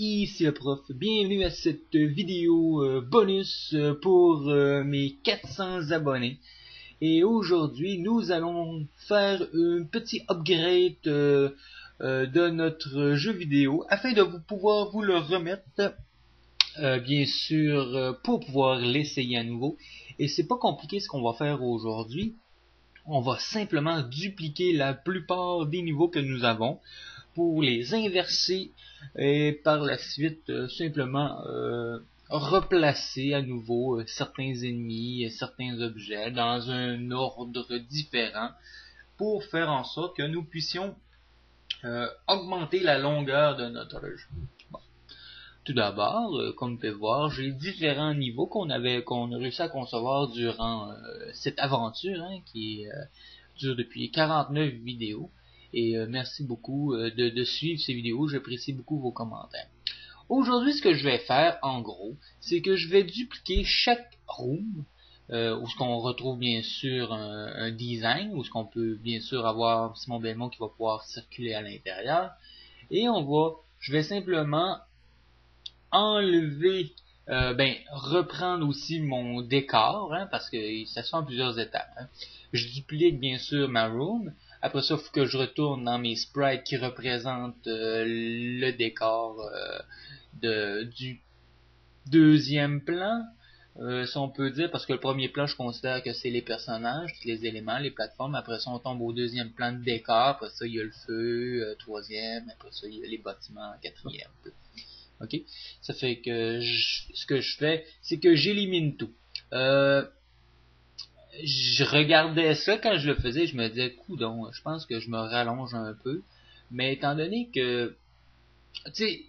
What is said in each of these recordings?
ici le prof. Bienvenue à cette vidéo bonus pour mes 400 abonnés. Et aujourd'hui, nous allons faire un petit upgrade de notre jeu vidéo afin de pouvoir vous le remettre, bien sûr, pour pouvoir l'essayer à nouveau. Et c'est pas compliqué ce qu'on va faire aujourd'hui. On va simplement dupliquer la plupart des niveaux que nous avons pour les inverser et par la suite simplement replacer à nouveau certains ennemis, certains objets dans un ordre différent pour faire en sorte que nous puissions augmenter la longueur de notre jeu. Bon. Tout d'abord, comme vous pouvez voir, j'ai différents niveaux qu'on a réussi à concevoir durant cette aventure qui dure depuis 49 vidéos. Et merci beaucoup de suivre ces vidéos, j'apprécie beaucoup vos commentaires. Aujourd'hui, ce que je vais faire, en gros, c'est que je vais dupliquer chaque room, où ce qu'on retrouve bien sûr un design, où ce qu'on peut bien sûr avoir Simon Belmont qui va pouvoir circuler à l'intérieur. Et je vais simplement enlever, reprendre aussi mon décor, parce que ça se fait en plusieurs étapes. Je duplique bien sûr ma room. Après ça, il faut que je retourne dans mes sprites qui représentent le décor du deuxième plan, si on peut dire, parce que le premier plan, je considère que c'est les personnages, les éléments, les plateformes. Après ça, on tombe au deuxième plan de décor. Après ça, il y a le feu, troisième. Après ça, il y a les bâtiments, quatrième. Ok, ça fait que ce que je fais, c'est que j'élimine tout. Je regardais ça quand je le faisais, je me disais, coudonc, je pense que je me rallonge un peu. Mais étant donné que, tu sais,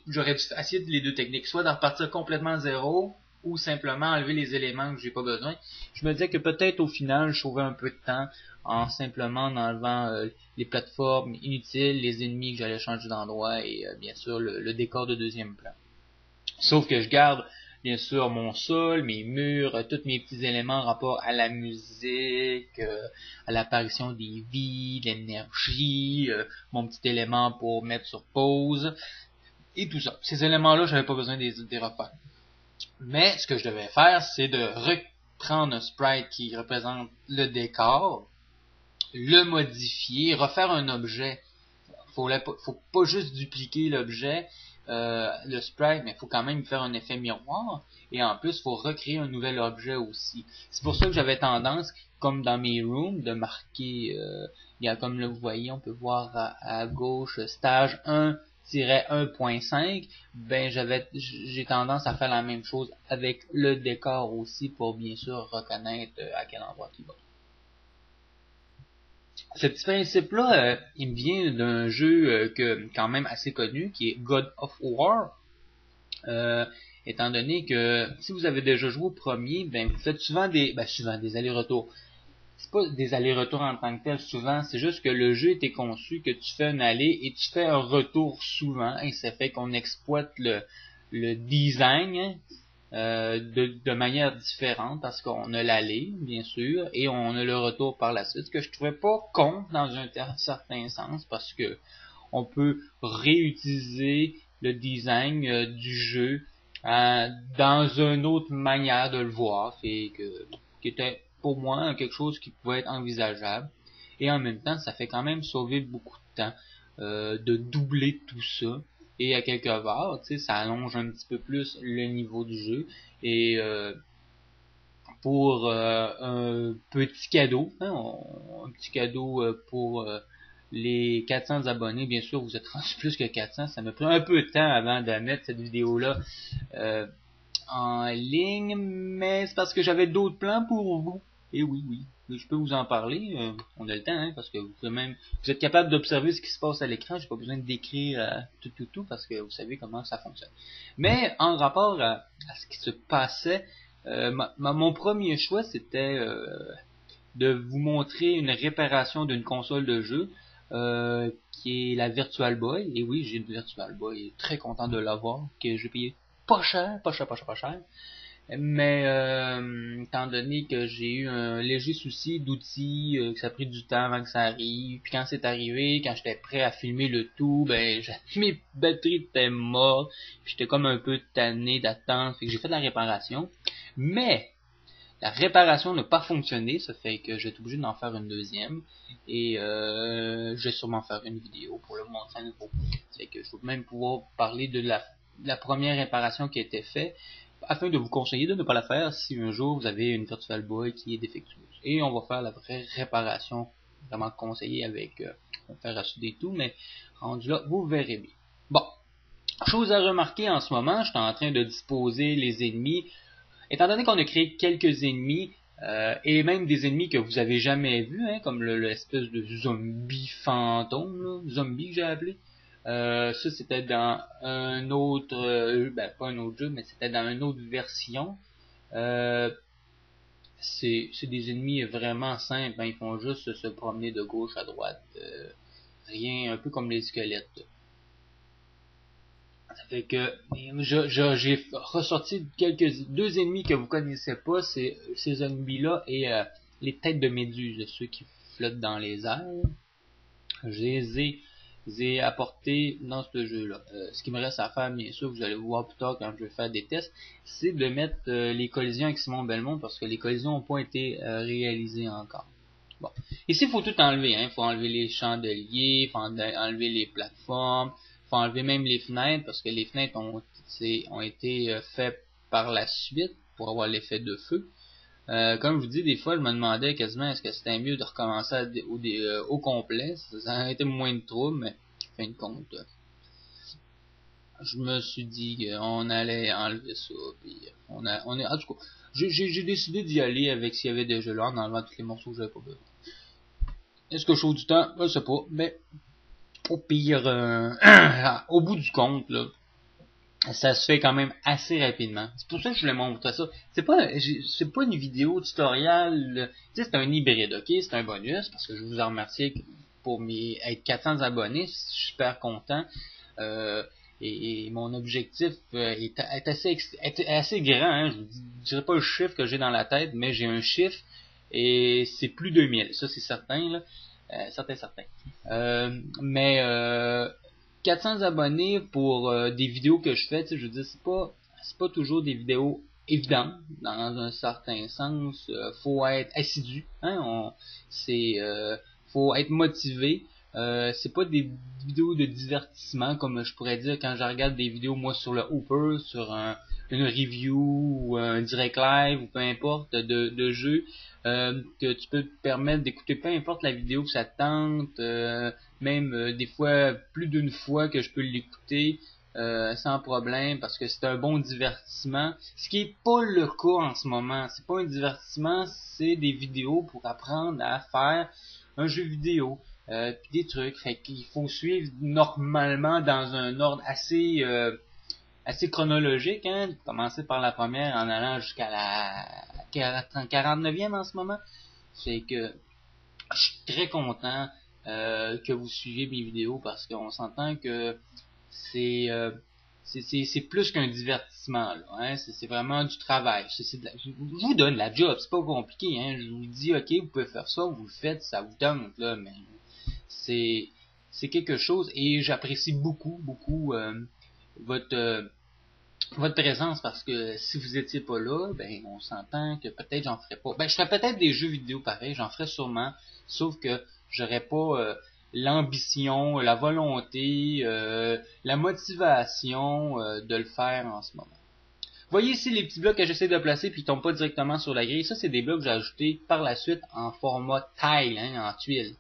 j'aurais dû essayer les deux techniques, soit d'en repartir complètement à zéro, ou simplement enlever les éléments que j'ai pas besoin. Je me disais que peut-être au final, je sauvais un peu de temps en simplement enlevant les plateformes inutiles, les ennemis que j'allais changer d'endroit et bien sûr le décor de deuxième plan. Sauf que je garde bien sûr mon sol, mes murs, tous mes petits éléments en rapport à la musique, à l'apparition des vies, l'énergie, mon petit élément pour mettre sur pause, et tout ça. Ces éléments-là, j'avais pas besoin des refaire. Mais ce que je devais faire, c'est de reprendre un sprite qui représente le décor, le modifier, refaire un objet. Faut pas juste dupliquer l'objet, le sprite, mais il faut quand même faire un effet miroir. Et en plus, il faut recréer un nouvel objet aussi. C'est pour ça que j'avais tendance, comme dans mes rooms, de marquer, comme là, vous voyez, on peut voir à gauche, stage 1-1.5, j'ai tendance à faire la même chose avec le décor aussi pour bien sûr reconnaître à quel endroit il va. Ce petit principe-là, il me vient d'un jeu quand même assez connu, qui est God of War. Étant donné que si vous avez déjà joué au premier, vous faites souvent des allers-retours. C'est pas des allers-retours en tant que tel souvent, c'est juste que le jeu était conçu que tu fais un aller et tu fais un retour souvent, et ça fait qu'on exploite le design de manière différente parce qu'on a l'aller, bien sûr, et on a le retour par la suite, ce que je trouvais pas con dans un certain sens parce que on peut réutiliser le design du jeu dans une autre manière de le voir, qui était pour moi quelque chose qui pouvait être envisageable, et en même temps ça fait quand même sauver beaucoup de temps de doubler tout ça. Et à quelque part, tu sais, ça allonge un petit peu plus le niveau du jeu. Et pour un petit cadeau, un petit cadeau pour les 400 abonnés, bien sûr, vous êtes rendu plus que 400. Ça m'a pris un peu de temps avant de mettre cette vidéo-là en ligne, mais c'est parce que j'avais d'autres plans pour vous. Et oui, je peux vous en parler. On a le temps, parce que vous êtes capable d'observer ce qui se passe à l'écran. J'ai pas besoin de décrire tout, parce que vous savez comment ça fonctionne. Mais en rapport à ce qui se passait, mon premier choix, c'était de vous montrer une réparation d'une console de jeu, qui est la Virtual Boy. Et oui, j'ai une Virtual Boy, très content de l'avoir, que j'ai payé pas cher. Mais étant donné que j'ai eu un léger souci d'outils, que ça a pris du temps avant que ça arrive, puis quand c'est arrivé, quand j'étais prêt à filmer le tout, ben mes batteries étaient mortes, puis j'étais comme un peu tanné d'attendre, fait que j'ai fait de la réparation. Mais la réparation n'a pas fonctionné, ça fait que j'ai été obligé d'en faire une deuxième, et je vais sûrement faire une vidéo pour le montrer à nouveau. C'est que je vais même pouvoir parler de la première réparation qui a été faite, afin de vous conseiller de ne pas la faire si un jour vous avez une Virtual Boy qui est défectueuse. Et on va faire la vraie réparation, vraiment conseillée avec, on va faire racheter tout, mais rendu là, vous verrez bien. Bon, chose à remarquer en ce moment, je suis en train de disposer les ennemis. Étant donné qu'on a créé quelques ennemis, et même des ennemis que vous avez jamais vus, hein, comme l'espèce de zombie fantôme, là, zombie que j'ai appelé. Ça c'était dans un autre, pas un autre jeu, mais c'était dans une autre version. C'est des ennemis vraiment simples, hein, ils font juste se promener de gauche à droite, rien, un peu comme les squelettes. Ça fait que j'ai ressorti deux ennemis que vous connaissez pas, c'est ces zombies-là et les têtes de méduse, ceux qui flottent dans les airs. Je les ai apportés dans ce jeu-là. Ce qui me reste à faire, bien sûr, vous allez voir plus tard quand je vais faire des tests, c'est de mettre les collisions avec Simon Belmont parce que les collisions n'ont pas été réalisées encore. Bon. Ici, il faut tout enlever. Il faut enlever les chandeliers, il faut enlever les plateformes, il faut enlever même les fenêtres parce que les fenêtres ont été faites par la suite pour avoir l'effet de feu. Comme je vous dis, des fois, je me demandais quasiment est-ce que c'était mieux de recommencer au complet. Ça a été moins de trouble, mais en fin de compte, je me suis dit qu'on allait enlever ça. Puis en tout cas, j'ai décidé d'y aller avec ce qu'il y avait déjà là, en enlevant tous les morceaux que j'avais pas besoin. Est-ce que je trouve du temps? Je sais pas, mais au pire, au bout du compte, là, ça se fait quand même assez rapidement. C'est pour ça que je voulais montrer ça. C'est pas une vidéo tutoriel, tu sais, c'est un hybride, ok? C'est un bonus, parce que je vous en remercie pour être 400 abonnés, je suis super content. Et mon objectif est assez grand, hein? Je dirais pas le chiffre que j'ai dans la tête, mais j'ai un chiffre, et c'est plus de 1000, ça c'est certain, là. Certain. Mais 400 abonnés pour des vidéos que je fais, tu sais, je veux dire, c'est pas toujours des vidéos évidentes dans un certain sens. Faut être assidu, hein, faut être motivé. C'est pas des vidéos de divertissement comme je pourrais dire quand je regarde des vidéos moi sur le Hooper, sur une review ou un direct live ou peu importe de jeu. Que tu peux te permettre d'écouter peu importe la vidéo que ça te tente, même des fois plus d'une fois que je peux l'écouter sans problème parce que c'est un bon divertissement. Ce qui est pas le cas en ce moment, c'est pas un divertissement, c'est des vidéos pour apprendre à faire un jeu vidéo. Puis des trucs, fait qu'il faut suivre normalement dans un ordre assez chronologique, hein, commencer par la première en allant jusqu'à la 49e en ce moment. C'est que je suis très content que vous suiviez mes vidéos parce qu'on s'entend que c'est plus qu'un divertissement là, hein, c'est vraiment du travail. Je vous donne la job, c'est pas compliqué, hein, je vous dis ok, vous pouvez faire ça, vous le faites, ça vous tente là, mais c'est quelque chose et j'apprécie beaucoup votre présence parce que si vous étiez pas là, ben on s'entend que peut-être j'en ferais pas. Ben je ferais peut-être des jeux vidéo pareil, j'en ferais sûrement, sauf que j'aurais pas l'ambition, la volonté, la motivation de le faire en ce moment. Voyez ici les petits blocs que j'essaie de placer puis ils tombent pas directement sur la grille. Ça c'est des blocs que j'ai ajoutés par la suite en format tile, hein, en tuile.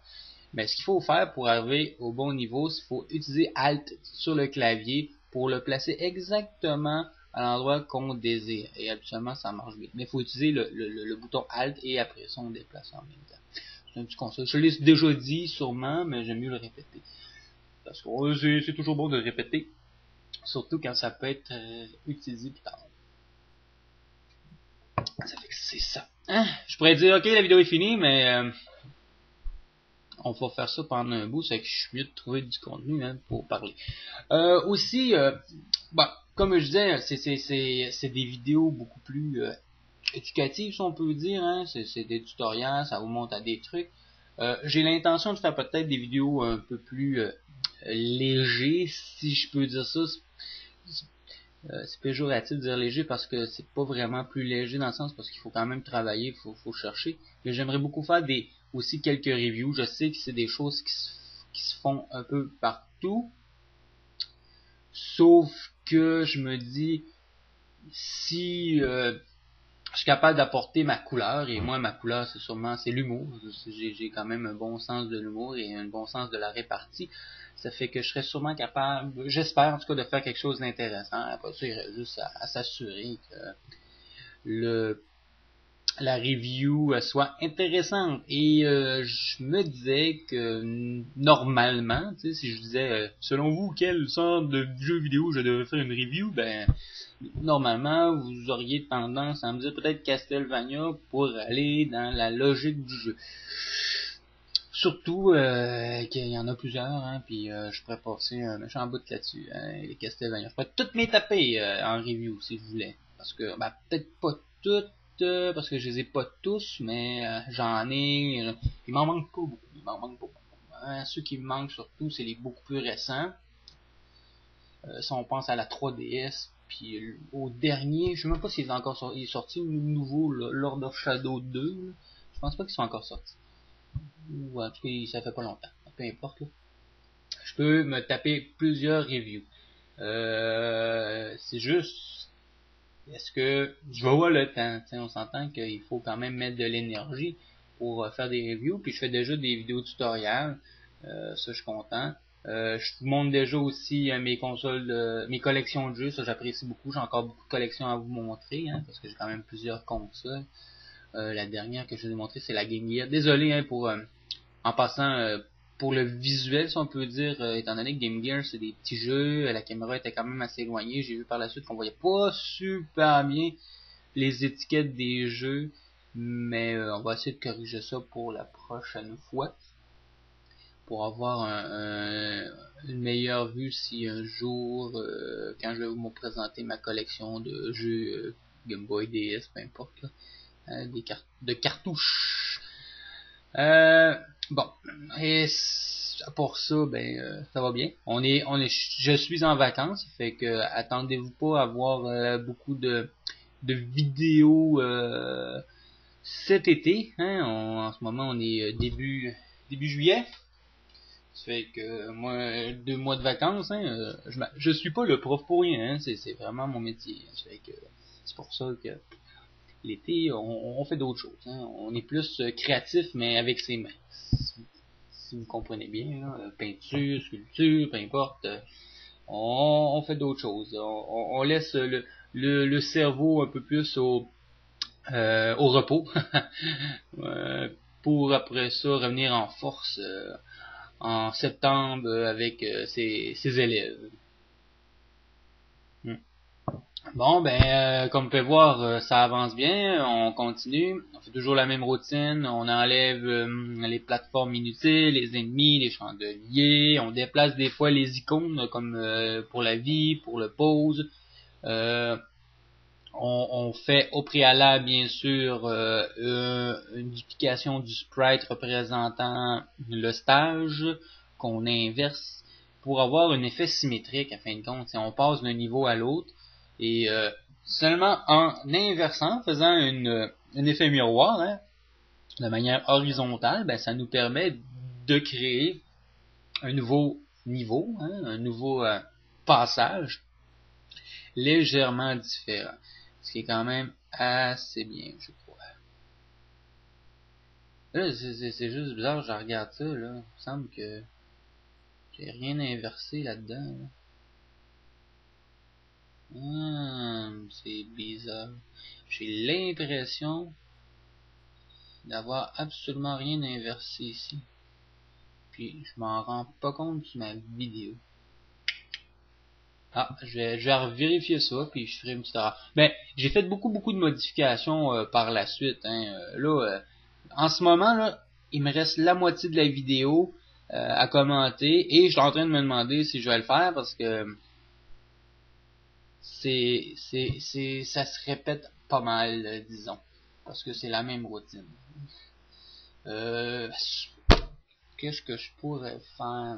Mais ce qu'il faut faire pour arriver au bon niveau, c'est qu'il faut utiliser Alt sur le clavier pour le placer exactement à l'endroit qu'on désire. Et habituellement, ça marche bien. Mais il faut utiliser le bouton Alt et après ça, on déplace en même temps. C'est un petit conseil. Je l'ai déjà dit sûrement, mais j'aime mieux le répéter. Parce que c'est toujours bon de le répéter. Surtout quand ça peut être utilisé plus tard. Ça fait que c'est ça. Hein? Je pourrais dire, ok, la vidéo est finie, mais on va faire ça pendant un bout, c'est que je suis mieux de trouver du contenu hein, pour parler. Aussi, bon, comme je disais, c'est des vidéos beaucoup plus éducatives, si on peut dire, hein. C'est des tutoriels, ça vous montre à des trucs. J'ai l'intention de faire peut-être des vidéos un peu plus légers, si je peux dire ça. C'est péjoratif de dire léger parce que c'est pas vraiment plus léger dans le sens parce qu'il faut quand même travailler, faut chercher. Mais j'aimerais beaucoup faire aussi quelques reviews. Je sais que c'est des choses qui se font un peu partout. Sauf que je me dis, si je suis capable d'apporter ma couleur, et moi ma couleur c'est l'humour. J'ai quand même un bon sens de l'humour et un bon sens de la répartie. Ça fait que je serais sûrement capable, j'espère en tout cas, de faire quelque chose d'intéressant. Après ça, il reste juste à s'assurer que la review soit intéressante. Et je me disais que normalement, tu sais, si je disais selon vous quelle sorte de jeu vidéo je devrais faire une review, ben normalement vous auriez tendance à me dire peut-être Castlevania pour aller dans la logique du jeu. Surtout qu'il y en a plusieurs, hein, puis je pourrais passer un méchant bout là-dessus, hein, les Castlevania. Je pourrais toutes mes taper en review si je voulais. Parce que, ben, peut-être pas toutes, parce que je les ai pas tous, mais j'en ai. Il m'en manque pas beaucoup. Il m'en manque pas beaucoup. Hein. Ceux qui me manquent surtout, c'est les beaucoup plus récents. Si on pense à la 3DS, puis au dernier, je sais même pas s'il est sorti nouveau, Lord of Shadow 2. Là. Je pense pas qu'ils sont encore sortis. Ou en tout cas ça fait pas longtemps, peu importe là. Je peux me taper plusieurs reviews. C'est juste, est-ce que je vais avoir le temps? T'sais, on s'entend qu'il faut quand même mettre de l'énergie pour faire des reviews, puis je fais déjà des vidéos tutoriels, ça je suis content. Je vous montre déjà aussi mes consoles, mes collections de jeux, ça j'apprécie beaucoup. J'ai encore beaucoup de collections à vous montrer, hein, parce que j'ai quand même plusieurs consoles. La dernière que je vous ai montrée, c'est la Game Gear. Désolé hein, en passant, pour le visuel, si on peut dire, étant donné que Game Gear, c'est des petits jeux, la caméra était quand même assez éloignée. J'ai vu par la suite qu'on voyait pas super bien les étiquettes des jeux, mais on va essayer de corriger ça pour la prochaine fois, pour avoir une meilleure vue si un jour, quand je vais vous présenter ma collection de jeux Game Boy, DS, peu importe, là, de cartouches. Bon, et pour ça, ben ça va bien. Je suis en vacances, fait que attendez-vous pas à voir beaucoup de vidéos cet été. Hein, en ce moment, on est début juillet. Ça fait que moi, 2 mois de vacances, hein, je suis pas le prof pour rien. Hein, c'est vraiment mon métier. Ça fait que c'est pour ça que l'été, on fait d'autres choses. Hein. On est plus créatif, mais avec ses mains. Si vous comprenez bien, là, peinture, sculpture, peu importe, on fait d'autres choses. On laisse le cerveau un peu plus au repos pour après ça revenir en force en septembre avec ses élèves. Bon, comme vous pouvez voir, ça avance bien, on continue, on fait toujours la même routine, on enlève les plateformes inutiles, les ennemis, les chandeliers, on déplace des fois les icônes comme pour la vie, pour le pause, on fait au préalable bien sûr une duplication du sprite représentant le stage qu'on inverse pour avoir un effet symétrique à fin de compte, on passe d'un niveau à l'autre. Et seulement en inversant, faisant un effet miroir, hein, de manière horizontale, ça nous permet de créer un nouveau niveau, hein, un nouveau passage légèrement différent. Ce qui est quand même assez bien, je crois. Là, c'est juste bizarre, je regarde ça, là. Il me semble que j'ai rien inversé là-dedans. Là. C'est bizarre. J'ai l'impression d'avoir absolument rien inversé ici. Puis je m'en rends pas compte sur ma vidéo. Ah, je vais vérifier ça, puis je ferai une petite erreur. Mais j'ai fait beaucoup de modifications par la suite. Hein. En ce moment, là, il me reste la moitié de la vidéo à commenter. Et je suis en train de me demander si je vais le faire parce que ça se répète pas mal, disons, parce que c'est la même routine. Qu'est-ce que je pourrais faire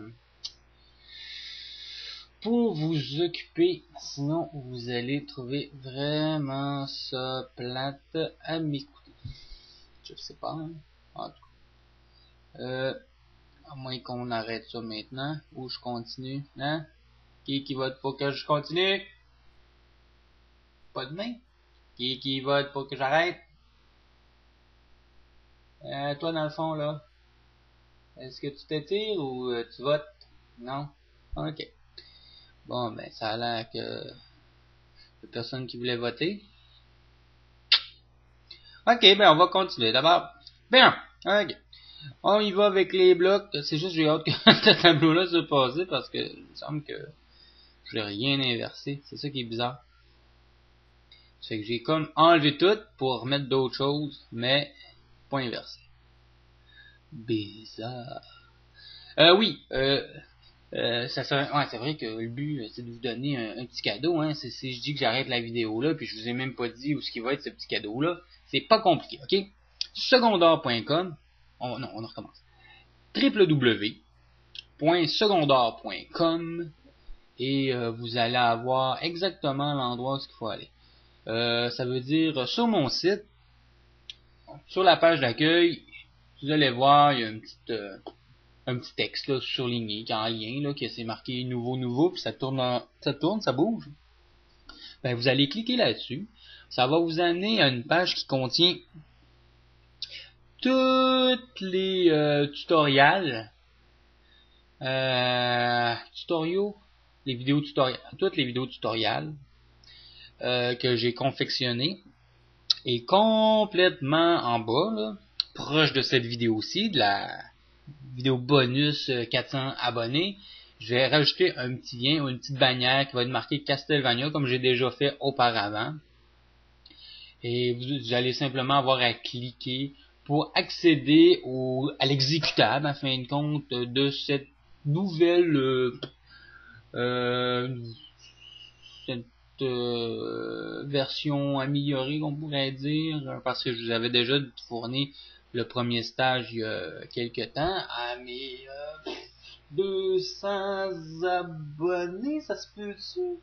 pour vous occuper, sinon vous allez trouver vraiment ça plate à m'écouter. Je sais pas, hein? En tout cas. À moins qu'on arrête ça maintenant, ou je continue, hein? Qui vote pour que je continue? Pas de main. Qui vote pour que j'arrête? Toi, dans le fond, là, est-ce que tu t'étires ou tu votes? Non? Ok. Bon, ben, ça a l'air que y a personne qui voulait voter. Ok, ben, on va continuer. D'abord, bien, ok. On y va avec les blocs. C'est juste, j'ai hâte que ce tableau-là se passe parce que il me semble que j'ai rien inversé. C'est ça qui est bizarre. C'est que j'ai comme enlevé tout pour mettre d'autres choses, mais pas inversé. Bizarre. Oui, ça serait, ouais, c'est vrai que le but, c'est de vous donner un petit cadeau, hein. Si je dis que j'arrête la vidéo là, puis je vous ai même pas dit où ce qui va être ce petit cadeau là, c'est pas compliqué, ok? Secondaire.com, non, on recommence. www.secondaire.com et vous allez avoir exactement l'endroit où il faut aller. Ça veut dire sur mon site, sur la page d'accueil, vous allez voir, il y a un petit texte là, surligné, qui est en lien, là, qui c'est marqué nouveau, puis ça tourne, ça bouge. Ben, vous allez cliquer là-dessus. Ça va vous amener à une page qui contient toutes les tutoriels, les vidéos tutoriels, toutes les vidéos tutoriels que j'ai confectionnées. Et complètement en bas, là, proche de cette vidéo-ci, de la vidéo bonus 400 abonnés, je vais rajouter un petit lien ou une petite bannière qui va être marquée Castlevania comme j'ai déjà fait auparavant. Et vous allez simplement avoir à cliquer pour accéder à l'exécutable, en fin de compte, de cette nouvelle cette version améliorée, qu'on pourrait dire, parce que je vous avais déjà fourni le premier stage il y a quelques temps à mes 200 abonnés, ça se peut-tu?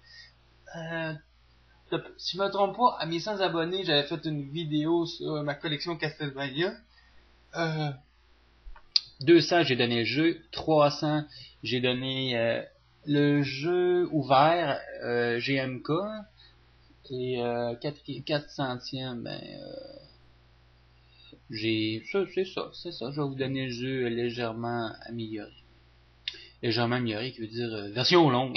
Si je me trompe pas, à mes 100 abonnés, j'avais fait une vidéo sur ma collection Castlevania. 200, j'ai donné le jeu. 300, j'ai donné le jeu ouvert GMK. Et 400e, ben, c'est ça. Je vais vous donner le jeu légèrement amélioré. Légèrement amélioré, qui veut dire version longue.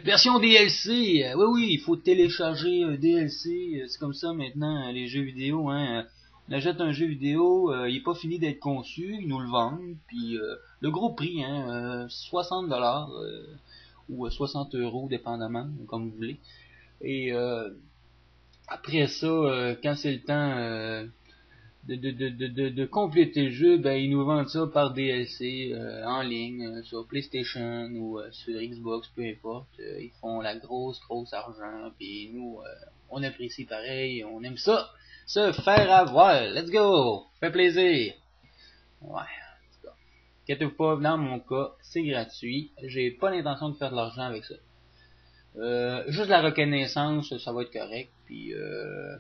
Version DLC, oui, il faut télécharger un DLC, c'est comme ça maintenant les jeux vidéo, hein. On achète un jeu vidéo, il est pas fini d'être conçu, ils nous le vendent, puis le gros prix, hein, 60$ ou 60€, dépendamment, comme vous voulez. Et après ça, quand c'est le temps de compléter le jeu, ben ils nous vendent ça par DLC en ligne sur PlayStation ou sur Xbox, peu importe. Ils font la grosse argent, puis nous on apprécie pareil, on aime ça, se faire avoir. Let's go, fait plaisir. Ouais, en tout cas, inquiétez-vous pas, dans mon cas, c'est gratuit. J'ai pas l'intention de faire de l'argent avec ça. Juste la reconnaissance, ça va être correct. Puis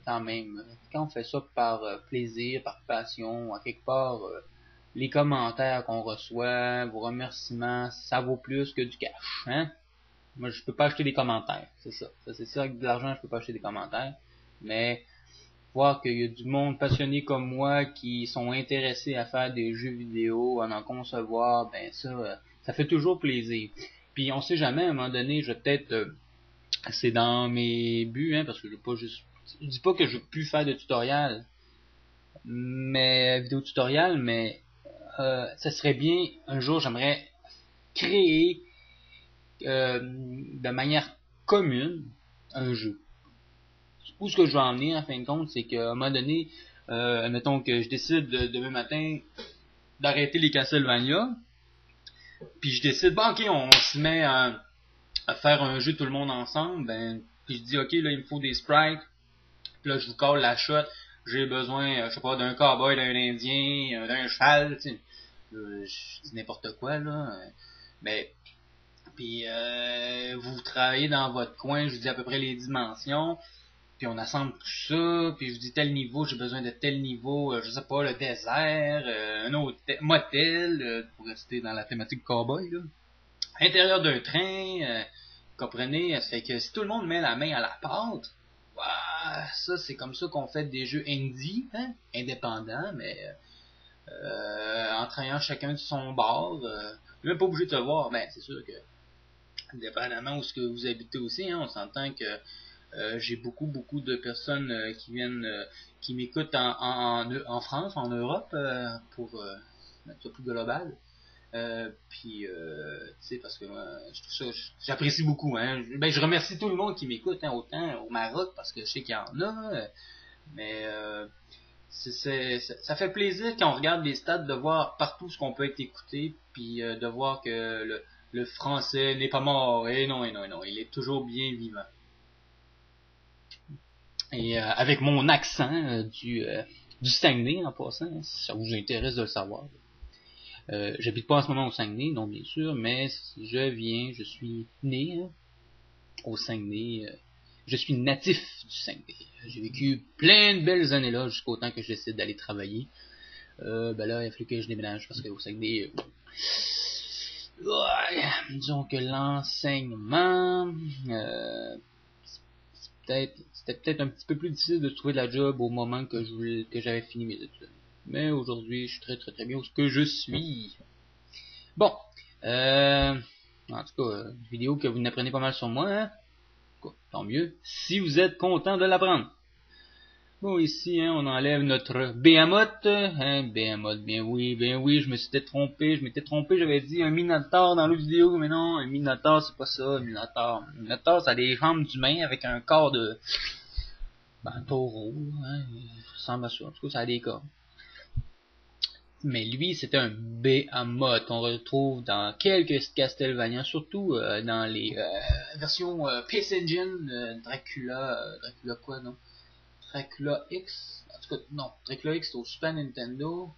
quand même, quand on fait ça par plaisir, par passion, à quelque part, les commentaires qu'on reçoit, vos remerciements, ça vaut plus que du cash, hein? Moi, je peux pas acheter des commentaires, c'est ça. C'est ça, avec de l'argent, je peux pas acheter des commentaires. Mais voir qu'il y a du monde passionné comme moi qui sont intéressés à faire des jeux vidéo, à en concevoir, ben ça fait toujours plaisir. Puis on sait jamais, à un moment donné, je vais peut-être c'est dans mes buts, hein, parce que je dis pas que je veux plus faire de tutoriels, vidéo tutoriel, mais ça serait bien, un jour, j'aimerais créer de manière commune un jeu. Où ce que je veux en venir, en fin de compte, c'est qu'à un moment donné, admettons que je décide demain matin d'arrêter les Castlevania, puis je décide, bon ok, on se met à faire un jeu tout le monde ensemble, ben, puis je dis, ok, là, il me faut des sprites, puis là, je vous colle la shot, j'ai besoin, je sais pas, d'un cowboy, d'un indien, d'un cheval, tu sais, je dis n'importe quoi, là, mais, puis vous travaillez dans votre coin, je vous dis à peu près les dimensions, puis on assemble tout ça, puis je vous dis tel niveau, j'ai besoin de tel niveau, je sais pas, le désert, un hôtel, motel, pour rester dans la thématique cowboy, là. Intérieur d'un train, comprenez, ça fait que si tout le monde met la main à la pâte, ouah, ça c'est comme ça qu'on fait des jeux indie, hein, indépendants, mais en travaillant chacun de son bord, même pas obligé de se voir, mais c'est sûr que, dépendamment où ce que vous habitez aussi, hein, on s'entend que j'ai beaucoup de personnes qui viennent, qui m'écoutent en France, en Europe, pour mettre ça plus global. Puis, tu sais, parce que moi, je trouve ça, j'apprécie beaucoup, hein. Ben, je remercie tout le monde qui m'écoute, hein, autant au Maroc, parce que je sais qu'il y en a, mais ça fait plaisir quand on regarde les stats de voir partout ce qu'on peut être écouté, puis de voir que le français n'est pas mort, et non, il est toujours bien vivant. Et avec mon accent du Saguenay, en passant, si ça vous intéresse de le savoir. J'habite pas en ce moment au Saguenay, non bien sûr, mais je suis né au Saguenay, je suis natif du Saguenay. J'ai vécu plein de belles années là, jusqu'au temps que je décide d'aller travailler. Ben là, il a fallu que je déménage, parce qu'au Saguenay, disons que l'enseignement, c'était peut-être un petit peu plus difficile de trouver de la job au moment que j'avais fini mes études. Mais aujourd'hui, je suis très bien où ce que je suis. Bon, en tout cas, une vidéo que vous n'apprenez pas mal sur moi, hein? Tant mieux, si vous êtes content de l'apprendre. Bon, ici, hein, on enlève notre Behemoth, hein, Behemoth, bien oui, je m'étais trompé, j'avais dit un Minotaur dans l'autre vidéo, mais non, un Minotaur, c'est pas ça, un Minotaur, ça a des jambes d'humain avec un corps de, taureau, hein, ça ressemble à ça, en tout cas, ça a des corps. Mais lui, c'était un Behemoth. On retrouve dans quelques Castlevania, surtout dans les versions PC Engine, Dracula quoi, non? Dracula X, en tout cas, non, Dracula X au Super Nintendo.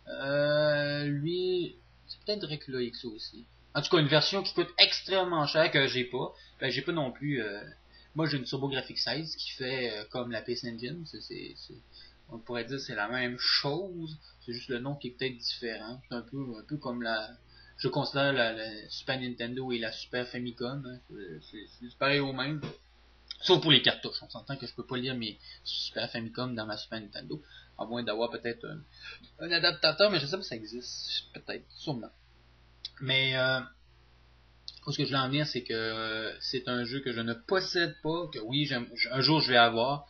Lui, c'est peut-être Dracula X aussi. En tout cas, une version qui coûte extrêmement cher que j'ai pas. Ben, j'ai pas non plus. Moi, j'ai une TurboGrafx 16 qui fait comme la PC Engine. On pourrait dire que c'est la même chose. C'est juste le nom qui est peut-être différent. C'est un peu comme je considère la Super Nintendo et la Super Famicom. Hein. C'est pareil au même. Sauf pour les cartouches. On s'entend que je peux pas lire mes Super Famicom dans ma Super Nintendo. À moins d'avoir peut-être un adaptateur, mais je sais pas si ça existe. Peut-être, sûrement. Mais ce que je veux en venir, c'est que c'est un jeu que je ne possède pas, que oui, un jour je vais avoir,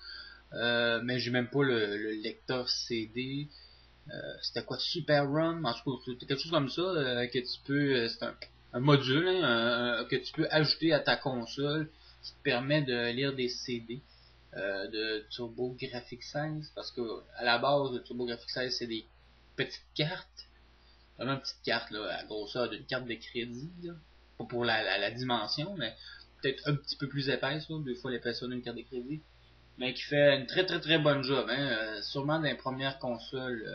mais j'ai même pas le lecteur CD. C'était quoi, Super ROM? En tout cas, c'était quelque chose comme ça, que tu peux, c'est un module que tu peux ajouter à ta console qui te permet de lire des CD de TurboGrafx 16, parce que à la base, le TurboGrafx 16, c'est des petites cartes, vraiment une petite carte là, à la grosseur d'une carte de crédit, là. Pas pour la dimension, mais peut-être un petit peu plus épaisse, là, 2 fois l'épaisseur d'une carte de crédit, mais qui fait une très bonne job, hein, sûrement dans les premières consoles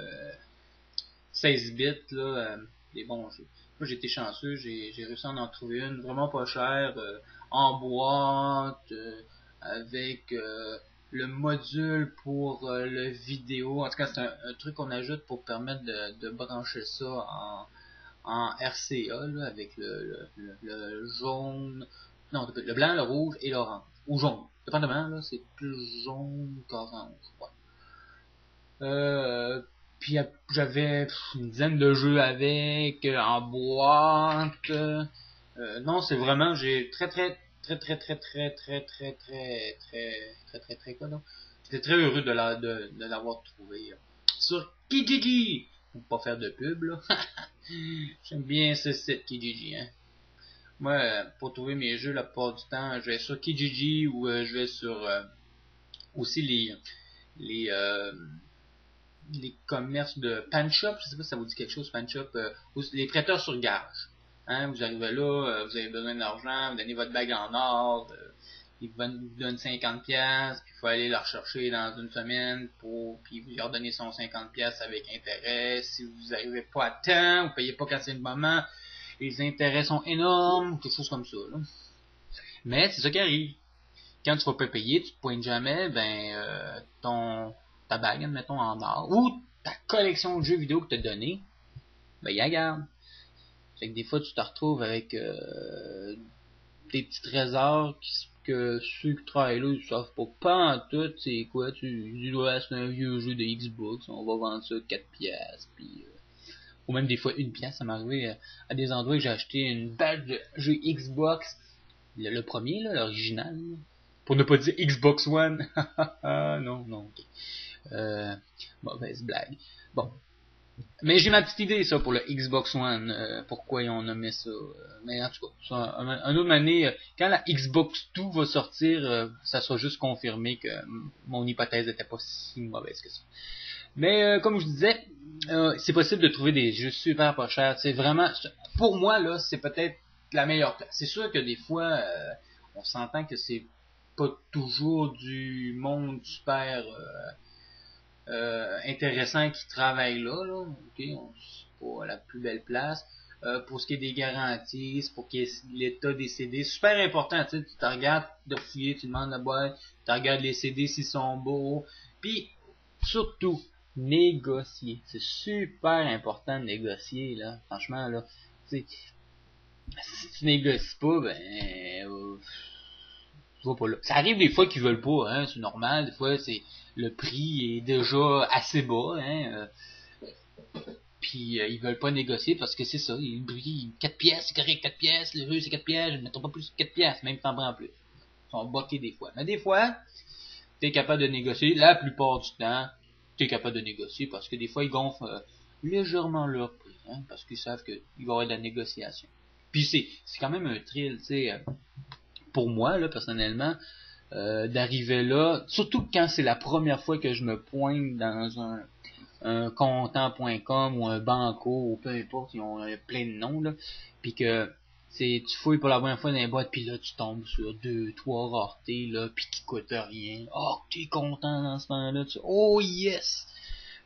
16 bits, là, des bons jeux. Moi, j'ai été chanceux, j'ai réussi à en trouver une vraiment pas chère, en boîte, avec le module pour le vidéo. En tout cas, c'est un truc qu'on ajoute pour permettre de brancher ça en RCA, là, avec le jaune, non, le blanc, le rouge et l'orange. Ou jaune. Dépendamment, là, c'est plus jaune qu'orange, ouais. Puis j'avais une dizaine de jeux avec, en boîte. Non, c'est vraiment, j'ai très quoi non? J'étais très heureux de l'avoir trouvé. Sur Kijiji! Pour pas faire de pub, là. J'aime bien ce site Kijiji, hein. Moi, pour trouver mes jeux, la plupart du temps, je vais sur Kijiji ou je vais sur aussi les commerces de Pan Shop, je sais pas si ça vous dit quelque chose, Pan Shop, les prêteurs sur gage. Hein, vous arrivez là, vous avez besoin d'argent, vous donnez votre bague en or, ils vous donnent 50$, puis il faut aller la rechercher dans une semaine, puis vous leur donnez son 50$ avec intérêt. Si vous n'arrivez pas à temps, vous payez pas quand c'est le moment, les intérêts sont énormes, quelque chose comme ça. Là. Mais c'est ça qui arrive. Quand tu vas pas payer, tu te pointes jamais, ta bague, admettons, en or, ou ta collection de jeux vidéo que tu as donné, ben, il la garde. Fait que des fois, tu te retrouves avec des petits trésors que ceux qui travaillent là, ils savent pas en tout, c'est quoi, tu dis, ouais, c'est un vieux jeu de Xbox, on va vendre ça 4$, puis ou même des fois 1$, ça m'est arrivé à des endroits que j'ai acheté une badge de jeu Xbox, le premier, là, l'original, là. Pour ne pas dire Xbox One. Non, non. Mauvaise blague. Bon. Mais j'ai ma petite idée, ça, pour le Xbox One. Pourquoi ils ont nommé ça. Mais en tout cas, ça, un autre année, quand la Xbox 2 va sortir, ça sera juste confirmé que mon hypothèse n'était pas si mauvaise que ça. Mais comme je disais, c'est possible de trouver des jeux super pas chers. C'est vraiment, pour moi, là, c'est peut-être la meilleure place. C'est sûr que des fois, on s'entend que c'est pas toujours du monde super intéressant qui travaille là. Okay, c'est pas la plus belle place. Pour ce qui est des garanties, c'est pour qu'il y ait l'état des CD, super important, tu sais, tu te regardes de fouiller, tu demandes la boîte, tu regardes les CD s'ils sont beaux, puis surtout, négocier. C'est super important de négocier, là, franchement, là, tu sais, si tu négocies pas, tu vas pas là. Ça arrive des fois qu'ils veulent pas, hein, c'est normal, des fois, c'est, le prix est déjà assez bas, hein, puis ils veulent pas négocier parce que c'est ça, le prix, 4$, c'est correct, 4$, le jeu c'est 4$, je ne mettrai pas plus que 4$, même t'en prends plus. Ils sont boqués des fois. Mais des fois, t'es capable de négocier, la plupart du temps, t'es capable de négocier parce que des fois, ils gonflent légèrement leur prix, hein, parce qu'ils savent qu'il va y avoir de la négociation. Puis c'est quand même un thrill, tu sais, pour moi, là, personnellement, d'arriver là, surtout quand c'est la première fois que je me pointe dans un comptant.com ou un banco ou peu importe, ils ont plein de noms là, puis que tu fouilles pour la première fois dans les boîtes, puis là tu tombes sur 2, 3 raretés là, puis qui coûtent rien. Oh, t'es content dans ce moment-là, oh yes.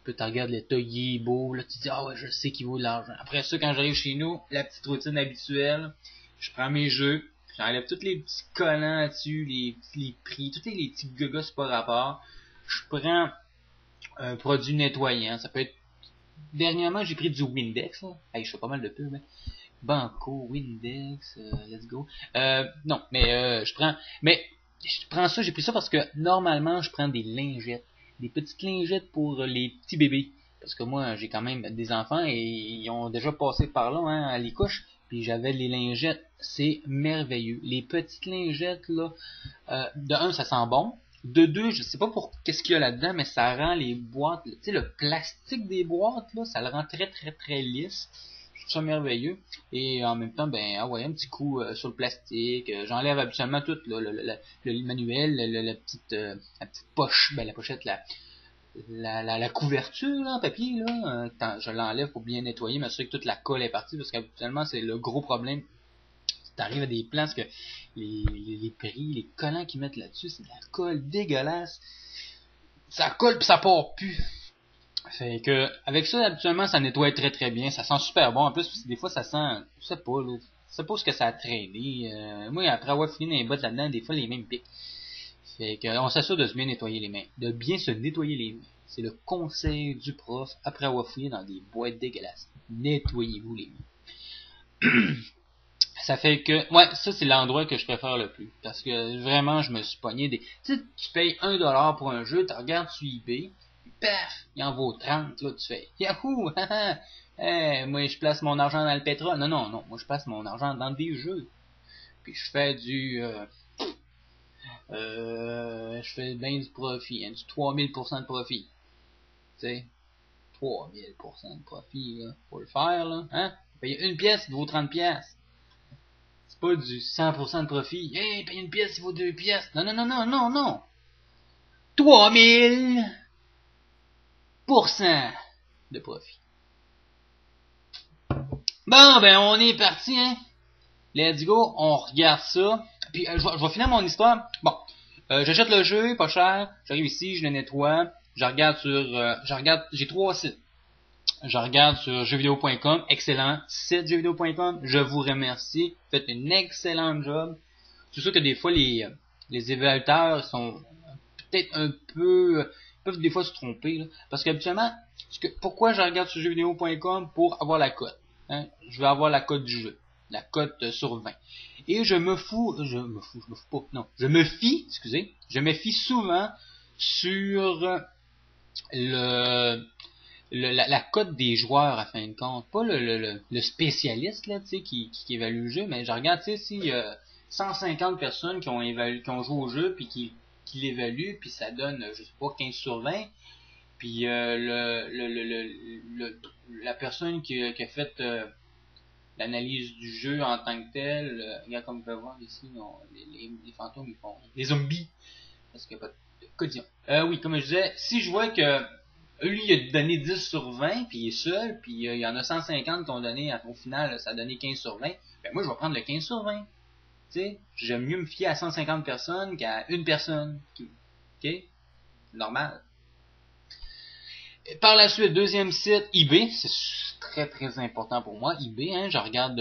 Puis tu regardes l'état, il est beau, là tu dis ah ouais je sais qu'il vaut de l'argent. Après ça quand j'arrive chez nous, la petite routine habituelle, je prends mes jeux, j'enlève tous les petits collants là-dessus, les prix, tous les petits gagas c'est pas rapport. Je prends un produit nettoyant. Ça peut être. Dernièrement, j'ai pris du Windex. Là. Hey, je fais pas mal de pubs. Hein. Banco, Windex, let's go. Non, mais je prends. Mais je prends ça, j'ai pris ça parce que normalement, je prends des lingettes. Des petites lingettes pour les petits bébés. Parce que moi, j'ai quand même des enfants et ils ont déjà passé par là, hein, à les couches. Puis j'avais les lingettes. C'est merveilleux. Les petites lingettes, là, de un, ça sent bon. De deux, je sais pas pour qu'est-ce qu'il y a là-dedans, mais ça rend les boîtes, tu sais, le plastique des boîtes, là, ça le rend très, très, très lisse. Je trouve ça merveilleux. Et en même temps, ah ouais, un petit coup sur le plastique. J'enlève habituellement tout, là, le manuel, la petite poche, la pochette, la couverture là, en papier, là, je l'enlève pour bien nettoyer, m'assurer que toute la colle est partie, parce qu'habituellement, c'est le gros problème. T'arrives à des places que les prix, les collants qu'ils mettent là-dessus, c'est de la colle dégueulasse. Ça colle pis ça part plus. Fait que, avec ça, habituellement, ça nettoie très très bien. Ça sent super bon. En plus, des fois, ça sent, je sais pas, là, je sais pas ce que ça a traîné. Moi, après avoir fini dans les bottes là-dedans, des fois, les mains me piquent. Fait que, on s'assure de se bien nettoyer les mains. De bien se nettoyer les mains. C'est le conseil du prof après avoir fouillé dans des boîtes dégueulasses. Nettoyez-vous les mains. Ça fait que, ouais, ça c'est l'endroit que je préfère le plus. Parce que vraiment, je me suis pogné des. Tu sais, tu payes 1$ pour un jeu, tu regardes sur eBay, paf, il en vaut 30, là, tu fais Yahoo! Moi je place mon argent dans le pétrole. Non, non, non, moi je place mon argent dans des jeux. Puis je fais je fais bien du profit, hein, du 3000% de profit. Tu sais, 3000% de profit, là, pour le faire, là, hein? Payer une pièce, il vaut 30$. C'est pas du 100% de profit. Hey, paye une pièce, il vaut 2$. Non, non, non, non, non, non. 3000% de profit. Bon, ben, on est parti, hein. Let's go, on regarde ça. Puis, je vais finir mon histoire. Bon, j'achète le jeu, pas cher. J'arrive ici, je le nettoie. J'ai 3 sites. Je regarde sur jeuxvideo.com, excellent site jeuxvideo.com, je vous remercie, faites une excellente job. C'est sûr que des fois les évaluateurs sont peut-être un peu, peuvent des fois se tromper, là. Parce qu'habituellement, pourquoi je regarde sur jeuxvideo.com? Pour avoir la cote, hein? Je veux avoir la cote du jeu, la cote sur 20. Et je me fie souvent sur la cote des joueurs à fin de compte, pas le spécialiste là, tu sais, qui évalue le jeu, mais je regarde, tu sais, s'il y a 150 personnes qui ont joué au jeu puis qui l'évaluent, puis ça donne, je sais pas, 15 sur 20, puis la personne qui a fait l'analyse du jeu en tant que tel, regarde comme vous pouvez voir ici, les fantômes, ils font les zombies, parce qu'il n'y a pas de collision. Oui, comme je disais, si je vois que lui, il a donné 10 sur 20, puis il est seul, puis il y en a 150 qui ont donné, au final, ça a donné 15 sur 20, ben moi, je vais prendre le 15 sur 20. Tu sais, j'aime mieux me fier à 150 personnes qu'à une personne. OK? Normal. Et par la suite, deuxième site, eBay. C'est très, très important pour moi. eBay, hein, je regarde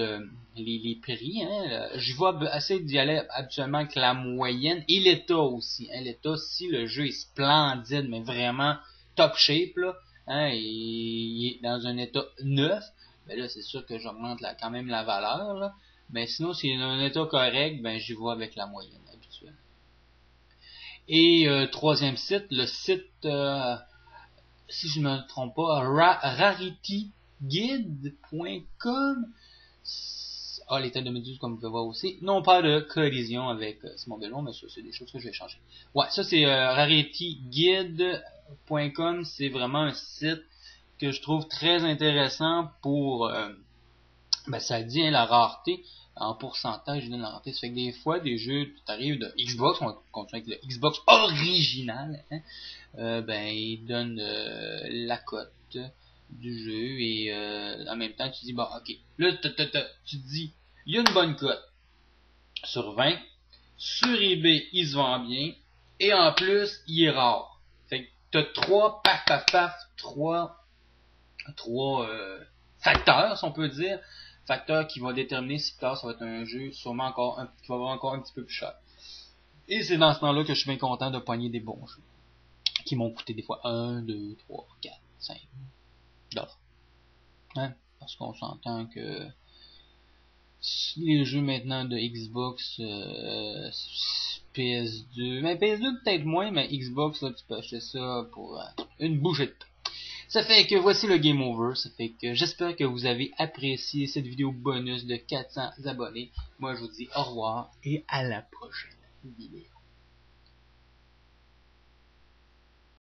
les prix. Hein, je vais essayer d'y aller habituellement avec la moyenne et l'état aussi. Hein, l'état, si le jeu est splendide, mais vraiment top shape, là, hein, il est dans un état neuf, ben là, c'est sûr que j'augmente quand même la valeur, là. Mais sinon, s'il est dans un état correct, ben j'y vais avec la moyenne habituelle. Et troisième site, le site, si je ne me trompe pas, rarityguide.com. Ah, l'état de méduse, comme vous pouvez voir aussi. Non pas de collision avec Simon Bellon, mais ça, c'est des choses que je vais changer. Ouais, ça, c'est rarityguide.com. C'est vraiment un site que je trouve très intéressant pour... ben, ça dit, hein, la rareté. En pourcentage, je donne la rareté. Ça fait que des fois, des jeux, tu arrives de Xbox, on va continuer avec le Xbox original, hein, ben, il donne la cote du jeu et en même temps, tu dis, bon, ok, là, tu te dis, il y a une bonne cote sur 20, sur eBay, il se vend bien, et en plus, il est rare. Fait que t'as trois facteurs, si on peut dire, facteurs qui vont déterminer si plus tard ça va être un jeu sûrement qui va avoir encore un petit peu plus cher. Et c'est dans ce temps-là que je suis bien content de pogner des bons jeux qui m'ont coûté des fois 1, 2, 3, 4, 5 dollars. Hein? Parce qu'on s'entend que les jeux maintenant de Xbox, PS2, mais PS2 peut-être moins, mais Xbox, là, tu peux acheter ça pour une bouchée de pain. Ça fait que voici le Game Over. Ça fait que j'espère que vous avez apprécié cette vidéo bonus de 400 abonnés. Moi, je vous dis au revoir et à la prochaine vidéo.